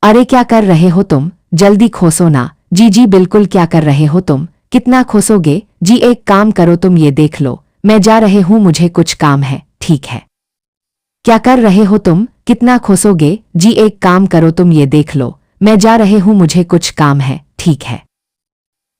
अरे क्या कर रहे हो तुम, जल्दी खोसो ना। जी जी बिल्कुल, क्या कर रहे हो तुम, कितना खोसोगे जी। एक काम करो, तुम ये देख लो, मैं जा रहे हूँ, मुझे कुछ काम है। ठीक है। क्या कर रहे हो तुम, कितना खोसोगे जी। एक काम करो, तुम ये देख लो, मैं जा रहे हूँ, मुझे कुछ काम है। ठीक है।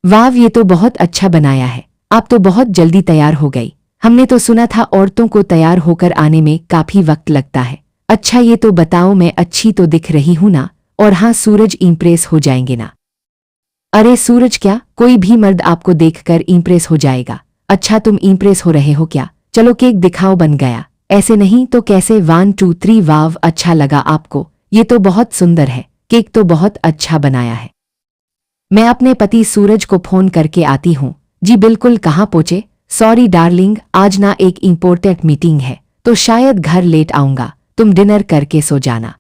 वाह, ये तो बहुत अच्छा बनाया है, आप तो बहुत जल्दी तैयार हो गई। हमने तो सुना था औरतों को तैयार होकर आने में काफी वक्त लगता है। अच्छा ये तो बताओ, मैं अच्छी तो दिख रही हूं ना। और हाँ, सूरज इम्प्रेस हो जाएंगे ना। अरे सूरज क्या, कोई भी मर्द आपको देखकर इम्प्रेस हो जाएगा। अच्छा तुम इम्प्रेस हो रहे हो क्या, चलो केक दिखाओ। बन गया। ऐसे नहीं तो कैसे, 1 2 3। वाव, अच्छा लगा आपको, ये तो बहुत सुंदर है, केक तो बहुत अच्छा बनाया है। मैं अपने पति सूरज को फोन करके आती हूँ। जी बिल्कुल, कहाँ पहुँचे। सॉरी डार्लिंग, आज ना एक इम्पोर्टेंट मीटिंग है, तो शायद घर लेट आऊंगा, तुम डिनर करके सो जाना।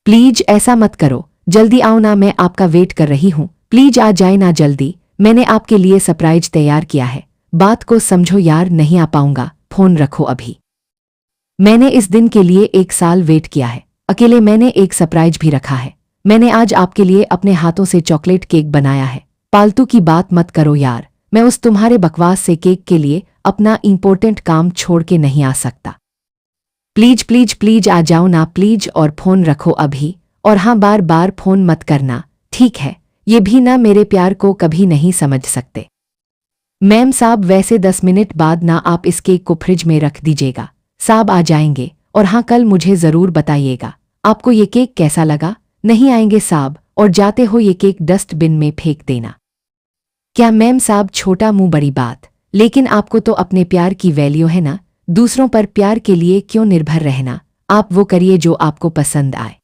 प्लीज ऐसा मत करो, जल्दी आओ ना, मैं आपका वेट कर रही हूँ। प्लीज आ जाए ना जल्दी, मैंने आपके लिए सरप्राइज तैयार किया है। बात को समझो यार, नहीं आ पाऊंगा, फोन रखो अभी। मैंने इस दिन के लिए 1 साल वेट किया है, अकेले मैंने एक सरप्राइज भी रखा है। मैंने आज आपके लिए अपने हाथों से चॉकलेट केक बनाया है। पालतू की बात मत करो यार, मैं उस तुम्हारे बकवास से केक के लिए अपना इम्पोर्टेंट काम छोड़ के नहीं आ सकता। प्लीज प्लीज प्लीज आ जाओ ना प्लीज, और फोन रखो अभी। और हाँ, बार बार फोन मत करना, ठीक है। ये भी ना मेरे प्यार को कभी नहीं समझ सकते। मैम साहब, वैसे 10 मिनट बाद ना आप इस केक को फ्रिज में रख दीजिएगा, साहब आ जाएंगे। और हाँ, कल मुझे ज़रूर बताइएगा आपको ये केक कैसा लगा। नहीं आएंगे साहब, और जाते हो ये केक डस्टबिन में फेंक देना। क्या मैम साहब, छोटा मुंह बड़ी बात, लेकिन आपको तो अपने प्यार की वैल्यू है ना। दूसरों पर प्यार के लिए क्यों निर्भर रहना, आप वो करिए जो आपको पसंद आए।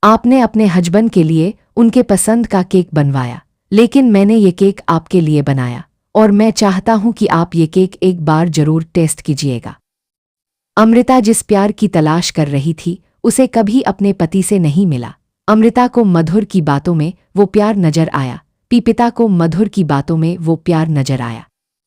आपने अपने हस्बैंड के लिए उनके पसंद का केक बनवाया, लेकिन मैंने ये केक आपके लिए बनाया, और मैं चाहता हूं कि आप ये केक एक बार जरूर टेस्ट कीजिएगा। अमृता जिस प्यार की तलाश कर रही थी, उसे कभी अपने पति से नहीं मिला। अमृता को मधुर की बातों में वो प्यार नजर आया, पिता को मधुर की बातों में वो प्यार नजर आया।